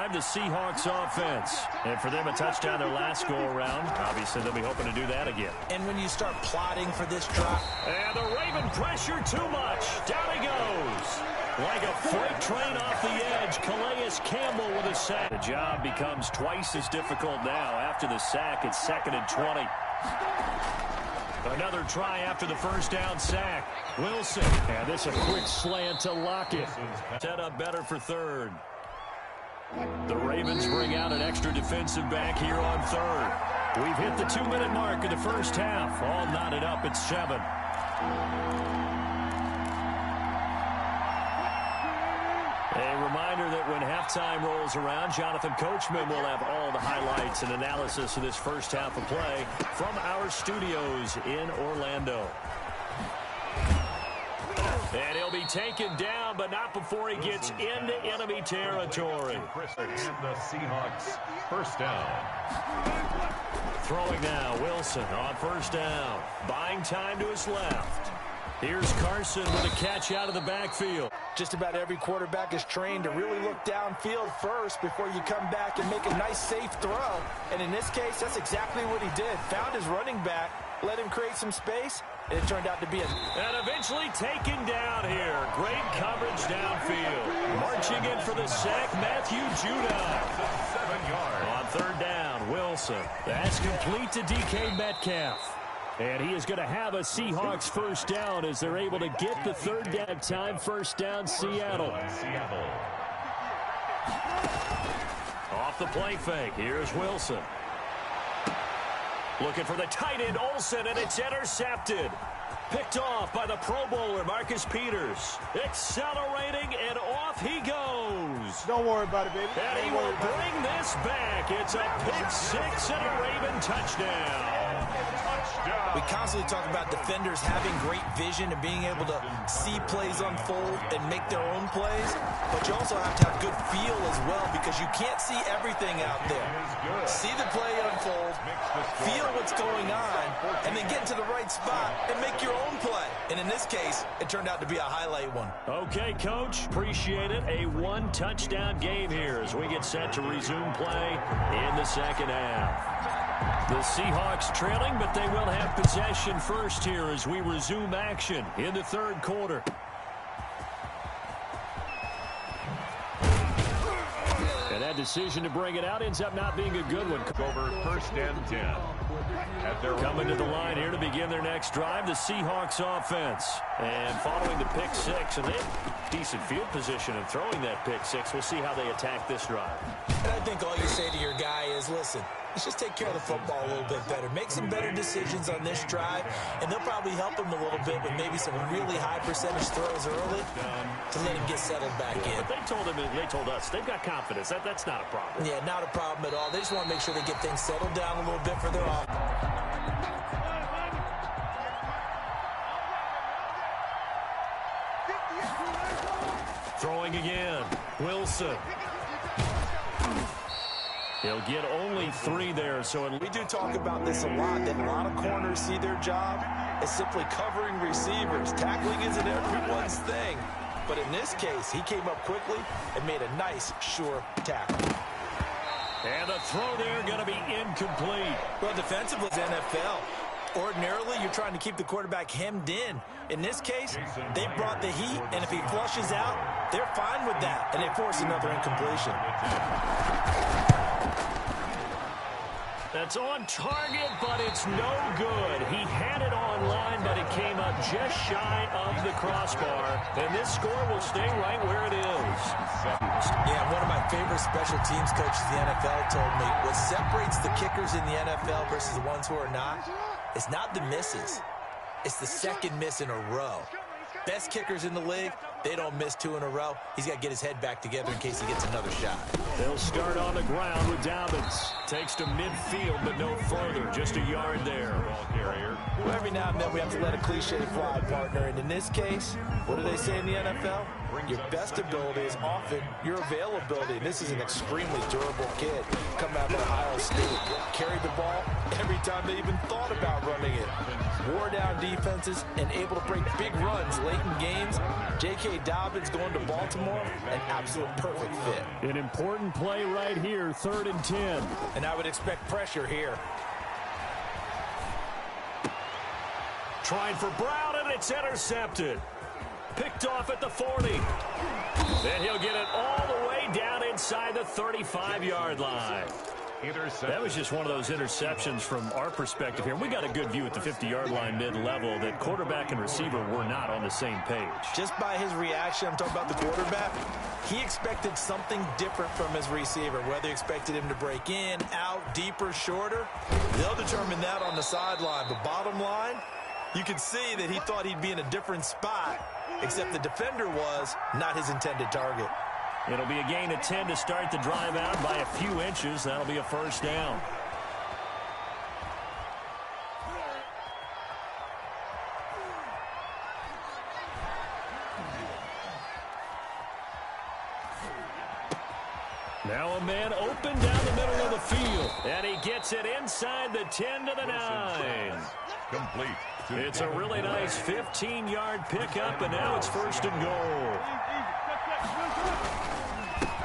drive, the Seahawks offense. And for them, a touchdown their last go-around. Obviously, they'll be hoping to do that again. And when you start plotting for this drive. And the Raven pressure too much. Down he goes. Like a freight train off the edge, Calais Campbell with a sack. The job becomes twice as difficult now. After the sack, it's 2nd and 20. Another try after the first down sack. Wilson. And this a quick slant to Lockett. Set up better for 3rd. The Ravens bring out an extra defensive back here on 3rd. We've hit the 2-minute mark of the first half. All knotted up at 7. A reminder that when halftime rolls around, Jonathan Coachman will have all the highlights and analysis of this first half of play from our studios in Orlando. And he'll be taken down, but not before he gets into enemy territory. And the Seahawks, first down. Throwing now, Wilson on first down. Buying time to his left. Here's Carson with a catch out of the backfield. Just about every quarterback is trained to really look downfield first before you come back and make a nice, safe throw. And in this case, that's exactly what he did. Found his running back, let him create some space, and it turned out to be And eventually taken down here. Great coverage downfield. Marching in for the sack, Matthew Judah. 7 yards. On 3rd down, Wilson. That's complete to DK Metcalf. And he is going to have a Seahawks first down as they're able to get the 3rd down time. First down, Seattle. Off the play fake. Here's Wilson. Looking for the tight end, Olsen, and it's intercepted. Picked off by the Pro Bowler, Marcus Peters. Accelerating, and off he goes. Don't worry about it, baby. And he will bring this back. It's a pick 6 and a Raven touchdown. We constantly talk about defenders having great vision and being able to see plays unfold and make their own plays, but you also have to have good feel as well because you can't see everything out there. See the play unfold, feel what's going on, and then get into the right spot and make your own play. And in this case, it turned out to be a highlight one. Okay, Coach. Appreciate it. A 1-touchdown game here as we get set to resume play in the second half. The Seahawks trailing, but they will have possession first here as we resume action in the 3rd quarter. And that decision to bring it out ends up not being a good one. Over 1st and 10. Coming to the line here to begin their next drive, the Seahawks offense. And following the pick 6, and they have decent field position in throwing that pick 6. We'll see how they attack this drive. And I think all you say to your guy is, listen, let's just take care of the football a little bit better. Make some better decisions on this drive, and they'll probably help him a little bit with maybe some really high percentage throws early to let him get settled back in. But they told us they've got confidence. That's not a problem. Yeah, not a problem at all. They just want to make sure they get things settled down a little bit for their offense. Throwing again. Wilson. He'll get only 3 there. So we do talk about this a lot, that a lot of corners see their job as simply covering receivers. Tackling isn't everyone's thing. But in this case, he came up quickly and made a nice, sure tackle. And the throw there going to be incomplete. Well, defensively, it's NFL. Ordinarily, you're trying to keep the quarterback hemmed in. In this case, they brought the heat, and if he flushes out, they're fine with that, and they force another incompletion. That's on target, but it's no good. He had it on line, but it came up just shy of the crossbar. And this score will stay right where it is. Yeah, one of my favorite special teams coaches in the NFL told me what separates the kickers in the NFL versus the ones who are not, it's not the misses. It's the second miss in a row. Best kickers in the league, they don't miss 2 in a row. He's got to get his head back together in case he gets another shot. They'll start on the ground with Dobbins. Takes to midfield, but no further. Just a yard there. Ball carrier. Well, every now and then we have to let a cliche fly, partner. And in this case, what do they say in the NFL? your best ability is often your availability. And this is an extremely durable kid coming out of Ohio State. Carried the ball every time they even thought about running it. Wore down defenses and able to break big runs late in games. J.K. Dobbins going to Baltimore, an absolute perfect fit. An important play right here, 3rd and 10. And I would expect pressure here. Trying for Brown, and it's intercepted. Picked off at the 40. Then he'll get it all the way down inside the 35-yard line. That was just one of those interceptions from our perspective here. We got a good view at the 50-yard line mid-level that quarterback and receiver were not on the same page. Just by his reaction, I'm talking about the quarterback, he expected something different from his receiver, whether he expected him to break in, out, deeper, shorter. They'll determine that on the sideline. But bottom line, you could see that he thought he'd be in a different spot, except the defender was not his intended target. It'll be a gain of 10 to start the drive out by a few inches. That'll be a 1st down. Now a man open down the middle of the field. And he gets it inside the 10 to the 9. Complete. It's a really nice 15-yard pickup, and now it's 1st and goal.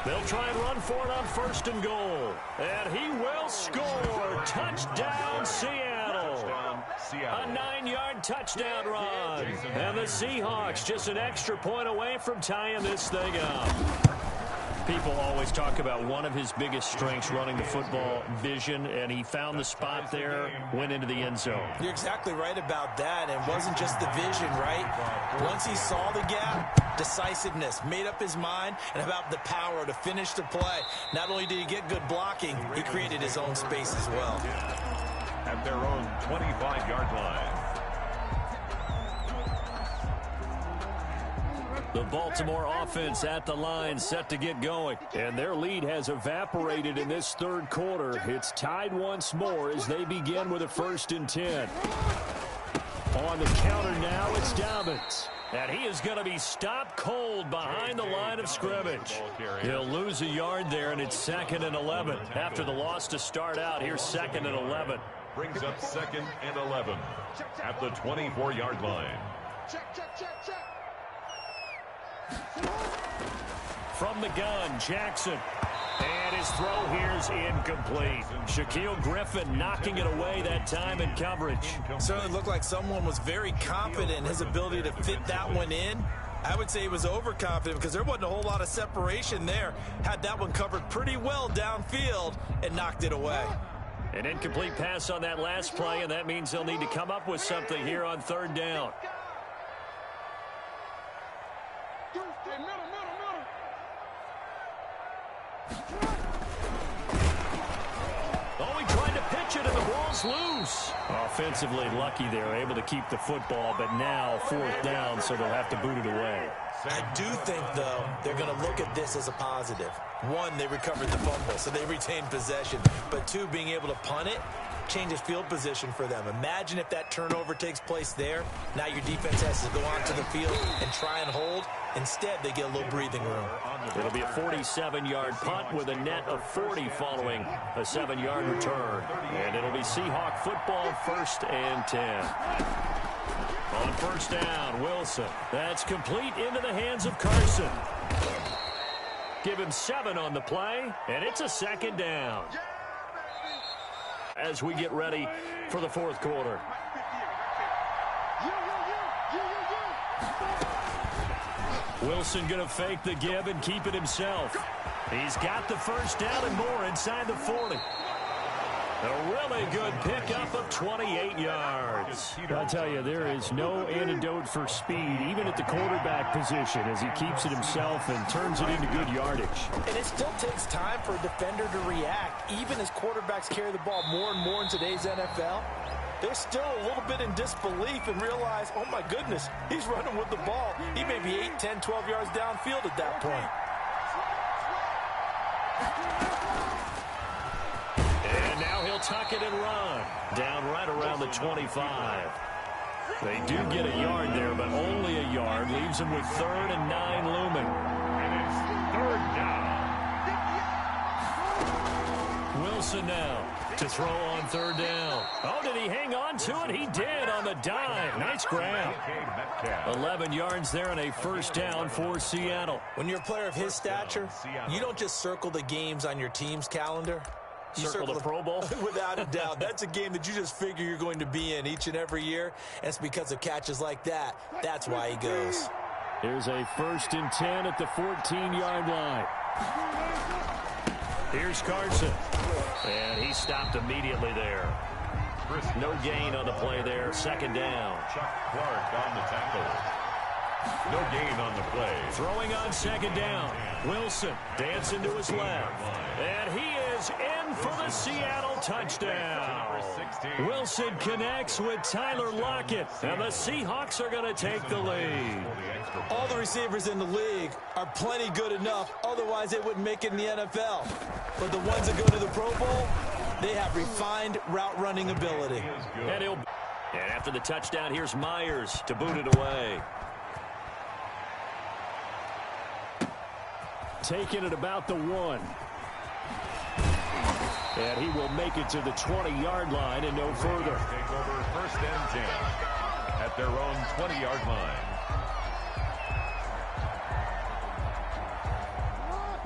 They'll try and run for it on 1st and goal. And he will score. Touchdown, Seattle. A 9-yard touchdown run. And the Seahawks just an extra point away from tying this thing up. People always talk about one of his biggest strengths running the football, vision, and he found the spot there, went into the end zone. You're exactly right about that. It wasn't just the vision, right? Once he saw the gap, decisiveness, made up his mind, and about the power to finish the play. Not only did he get good blocking, he created his own space as well. At their own 25-yard line. The Baltimore offense at the line set to get going. And their lead has evaporated in this 3rd quarter. It's tied once more as they begin with a 1st and 10. On the counter now, it's Dobbins. And he is going to be stopped cold behind the line of scrimmage. He'll lose a yard there, and it's 2nd and 11. After the loss to start out, here's 2nd and 11. Brings up 2nd and 11 at the 24-yard line. From the gun, Jackson. And his throw here's incomplete. Shaquille Griffin knocking it away that time in coverage. Certainly looked like someone was very confident in his ability to fit that one in. I would say he was overconfident because there wasn't a whole lot of separation there. Had that one covered pretty well downfield and knocked it away. An incomplete pass on that last play, and that means they'll need to come up with something here on 3rd down. Oh, he tried to pitch it, and the ball's loose. Offensively lucky they're able to keep the football, but now 4th down, so they'll have to boot it away. I do think, though, they're going to look at this as a positive. One, they recovered the fumble, so they retained possession. But two, being able to punt it changes field position for them. Imagine if that turnover takes place there. Now your defense has to go onto the field and try and hold. Instead, they get a little breathing room. It'll be a 47-yard punt with a net of 40 following a 7-yard return. And it'll be Seahawk football, 1st and 10. On 1st down, Wilson. That's complete into the hands of Carson. Give him 7 on the play, and it's a 2nd down. As we get ready for the 4th quarter. Wilson going to fake the give and keep it himself. He's got the 1st down and more inside the 40. A really good pickup of 28 yards. I'll tell you, there is no antidote for speed, even at the quarterback position, as he keeps it himself and turns it into good yardage. And it still takes time for a defender to react, even as quarterbacks carry the ball more and more in today's NFL. They're still a little bit in disbelief and realize, oh my goodness, he's running with the ball. He may be 8, 10, 12 yards downfield at that point. And now he'll tuck it and run. Down right around the 25. They do get a yard there, but only a yard. Leaves them with 3rd and 9 looming. And it's 3rd down. Wilson now to throw on 3rd down. Oh, did he hang on to it? He did on the dive. Nice grab. 11 yards there and a 1st down for Seattle. When you're a player of his stature, you don't just circle the games on your team's calendar. You circle the Pro Bowl? Without a doubt. That's a game that you just figure you're going to be in each and every year. And it's because of catches like that. That's why he goes. Here's a 1st and 10 at the 14-yard line. Here's Carson. And he stopped immediately there. No gain on the play there. 2nd down. Chuck Clark on the tackle. No gain on the play. Throwing on 2nd down. Wilson dancing to his left. And he is in for the Seattle touchdown. Wilson connects with Tyler Lockett. And the Seahawks are going to take the lead. All the receivers in the league are plenty good enough. Otherwise, they wouldn't make it in the NFL. But the ones that go to the Pro Bowl, they have refined route running ability. And after the touchdown, here's Myers to boot it away. Taking it about the 1. And he will make it to the 20-yard line and no further. Take over 1st and 10 at their own 20-yard line.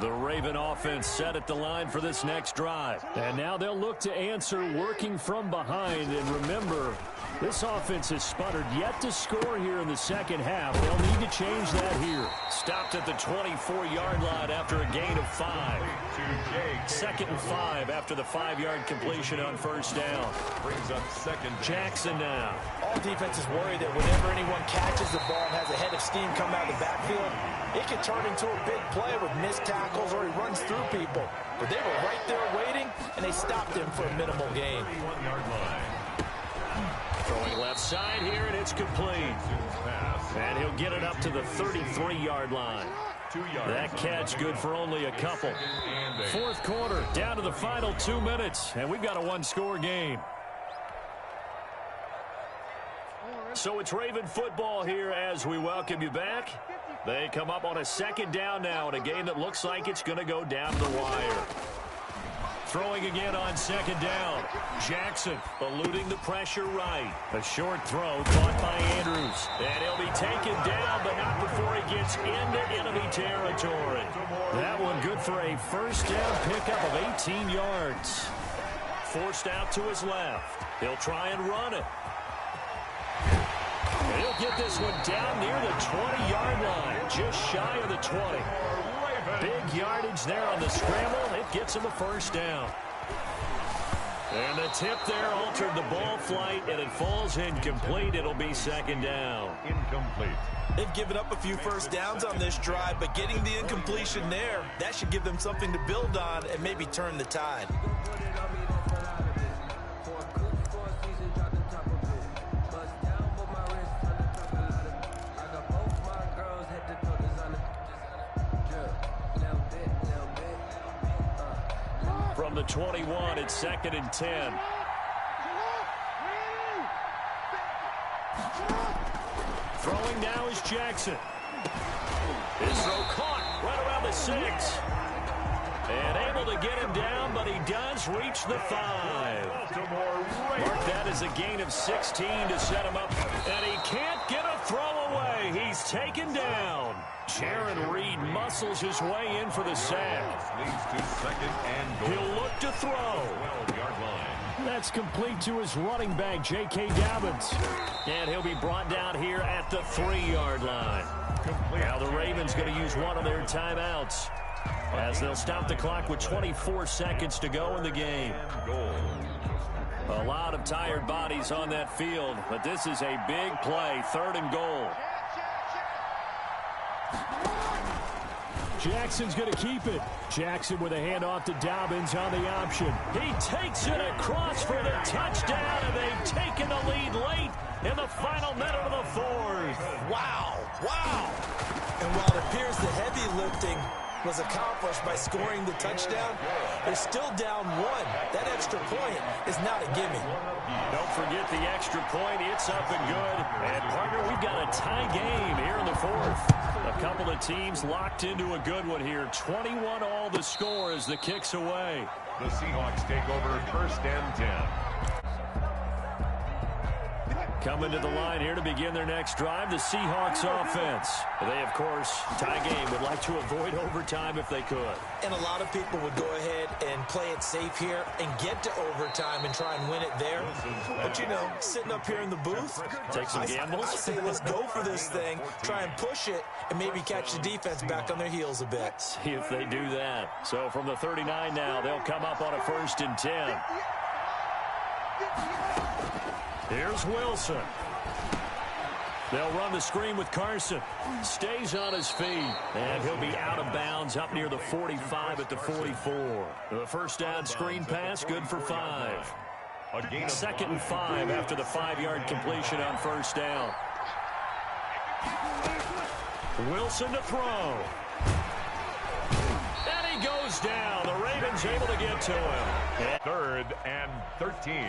The Raven offense set at the line for this next drive. And now they'll look to answer working from behind. And remember, this offense has sputtered yet to score here in the 2nd half. They'll need to change that here. Stopped at the 24-yard line after a gain of 5. 2nd and 5 after the 5-yard completion on 1st down. Brings up 2nd. Jackson now. All defenses worry that whenever anyone catches the ball and has a head of steam come out of the backfield, it can turn into a big play with missed tackles or he runs through people. But they were right there waiting, and they stopped him for a minimal gain. 1-yard line. Throwing left side here, and it's complete. And he'll get it up to the 33-yard line. 2 yards. That catch good for only a couple. 4th quarter, down to the final 2 minutes, and we've got a 1-score game. So it's Raven football here as we welcome you back. They come up on a 2nd down now in a game that looks like it's going to go down the wire. Throwing again on 2nd down. Jackson eluding the pressure right. A short throw caught by Andrews. And he'll be taken down, but not before he gets into enemy territory. That one good for a 1st down pickup of 18 yards. Forced out to his left. He'll try and run it. And he'll get this one down near the 20-yard line, just shy of the 20. Big yardage there on the scramble. It gets him a 1st down. And the tip there altered the ball flight, and it falls incomplete. It'll be 2nd down. Incomplete. They've given up a few 1st downs on this drive, but getting the incompletion there, that should give them something to build on and maybe turn the tide. From the 21, it's 2nd and 10. Throwing now is Jackson. His throw caught right around the 6. And able to get him down, but he does reach the 5. Mark that as a gain of 16 to set him up. And he can't get a throw away. He's taken down. Jaron Reed muscles his way in for the sack. Leads to 2nd and goal. He'll look to throw. 12-yard line. That's complete to his running back, J.K. Dobbins. And he'll be brought down here at the 3-yard line. Now the Ravens going to use one of their timeouts as they'll stop the clock with 24 seconds to go in the game. A lot of tired bodies on that field, but this is a big play, 3rd and goal. Jackson's going to keep it. Jackson with a handoff to Dobbins on the option. He takes it across for the touchdown, and they've taken the lead late in the final minute of the 4th. Wow. Wow. And while it appears the heavy lifting was accomplished by scoring the touchdown, They're still down 1. That extra point is not a gimme. Don't forget the extra point. It's up and good. And, partner, we've got a tie game here in the 4th. A couple of teams locked into a good one here. 21 all the score as the kick's away. The Seahawks take over 1st and 10. Coming to the line here to begin their next drive, the Seahawks offense. They, of course, tie game, would like to avoid overtime if they could. And a lot of people would go ahead and play it safe here and get to overtime and try and win it there. But, you know, sitting up here in the booth, take some gambles. I say let's go for this thing, try and push it, and maybe catch the defense back on their heels a bit. See if they do that. So from the 39 now, they'll come up on a 1st and 10. Here's Wilson. They'll run the screen with Carson. Stays on his feet. And he'll be out of bounds up near the 45 at the 44. The first down screen pass, good for 5. 2nd and 5 after the 5-yard completion on 1st down. Wilson to throw. And he goes down. The Ravens able to get to him. 3rd and 13.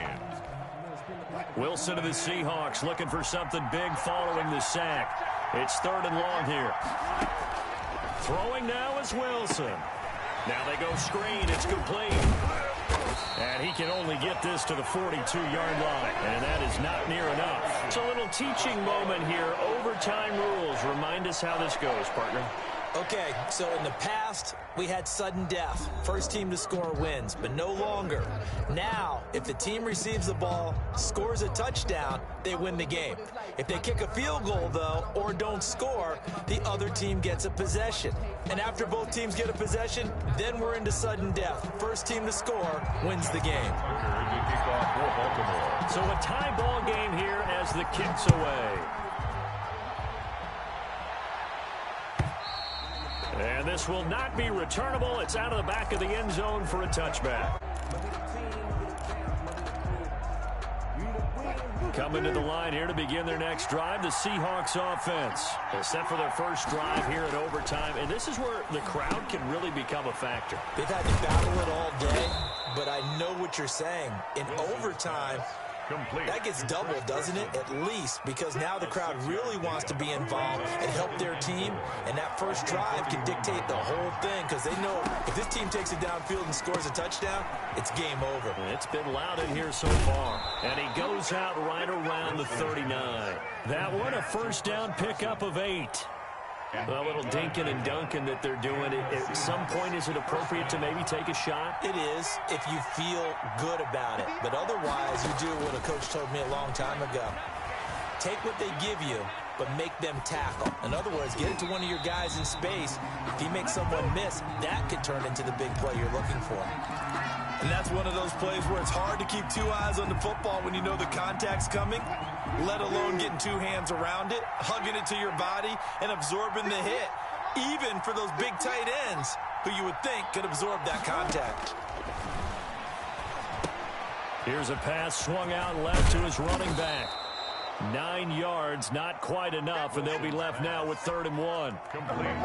Wilson to the Seahawks looking for something big following the sack. It's 3rd and long here. Throwing now is Wilson. Now they go screen. It's complete. And he can only get this to the 42-yard line. And that is not near enough. It's a little teaching moment here. Overtime rules. Remind us how this goes, partner. Okay, so in the past, we had sudden death. First team to score wins, but no longer. Now, if the team receives the ball, scores a touchdown, they win the game. If they kick a field goal, though, or don't score, the other team gets a possession. And after both teams get a possession, then we're into sudden death. First team to score wins the game. So a tie ball game here as the kick's away. And this will not be returnable. It's out of the back of the end zone for a touchback. Coming to the line here to begin their next drive, the Seahawks offense. They're set for their first drive here in overtime, and this is where the crowd can really become a factor. They've had to battle it all day, but I know what you're saying. In overtime, that gets doubled, doesn't it? At least, because now the crowd really wants to be involved and help their team, and that first drive can dictate the whole thing because they know if this team takes it downfield and scores a touchdown, it's game over. It's been loud in here so far, and he goes out right around the 39. That one a first down pickup of 8. A little dinking and dunking that they're doing. At some point, is it appropriate to maybe take a shot? It is if you feel good about it. But otherwise, you do what a coach told me a long time ago. Take what they give you, but make them tackle. In other words, get it to one of your guys in space. If you make someone miss, that could turn into the big play you're looking for. And that's one of those plays where it's hard to keep 2 eyes on the football when you know the contact's coming, let alone getting 2 hands around it, hugging it to your body, and absorbing the hit, even for those big tight ends who you would think could absorb that contact. Here's a pass swung out left to his running back. 9 yards, not quite enough, and they'll be left now with 3rd and 1.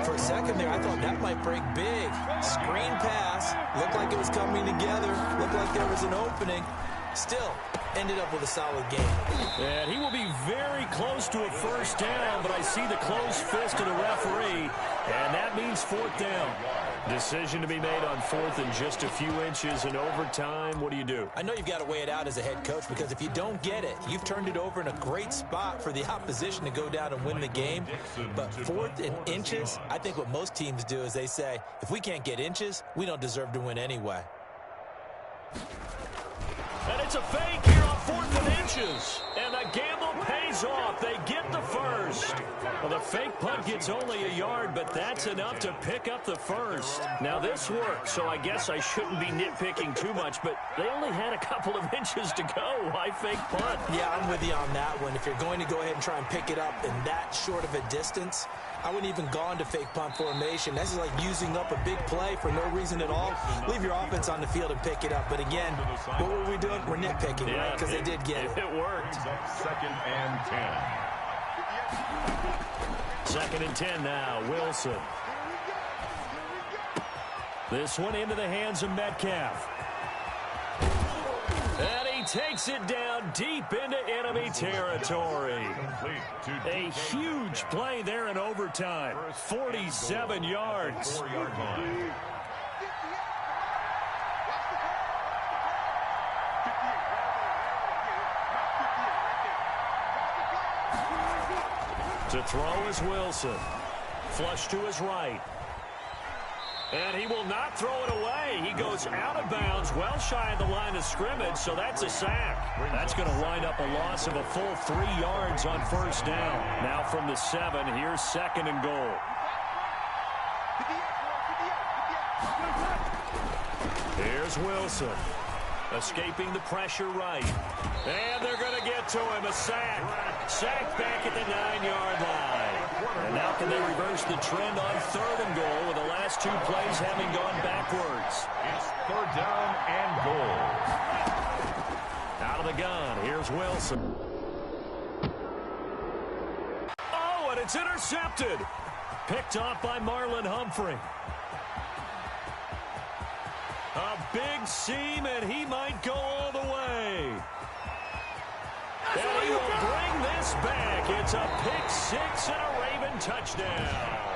For a second there, I thought that might break big. Screen pass, looked like it was coming together, looked like there was an opening. Still, ended up with a solid game. And he will be very close to a first down, but I see the closed fist of the referee, and that means 4th down. Decision to be made on 4th and just a few inches in overtime. What do you do? I know you've got to weigh it out as a head coach because if you don't get it, you've turned it over in a great spot for the opposition to go down and win the game. But 4th and inches, I think what most teams do is they say, if we can't get inches, we don't deserve to win anyway. And it's a fake here on 4th and inches. And the gamble pays off. They get the first. Well, the fake punt gets only a yard, but that's enough to pick up the first. Now, this worked, so I guess I shouldn't be nitpicking too much, but they only had a couple of inches to go. Why fake punt? Yeah, I'm with you on that one. If you're going to go ahead and try and pick it up in that short of a distance, I wouldn't even go into fake punt formation. This is like using up a big play for no reason at all. Leave your offense on the field and pick it up. But again, what were we doing? We're nitpicking, right? Because they did get it. It worked. 2nd and 10. 2nd and 10 now. Wilson. This one into the hands of Metcalf. And he takes it down deep into enemy territory. A huge play there in overtime. 47 yards. To throw is Wilson. Flush to his right. And he will not throw it away. He goes out of bounds, well shy of the line of scrimmage, so that's a sack. That's going to wind up a loss of a full 3 yards on first down. Now from the 7, here's 2nd and goal. Here's Wilson. Escaping the pressure right. And they're going to get to him. A sack. Sack back at the 9-yard line. And now can they reverse the trend on 3rd and goal with the last 2 plays having gone backwards? It's 3rd down and goal. Out of the gun. Here's Wilson. Oh, and it's intercepted. Picked off by Marlon Humphrey. A big seam, and he might go all the way. And he will bring this back. It's a pick 6 and a Raven touchdown.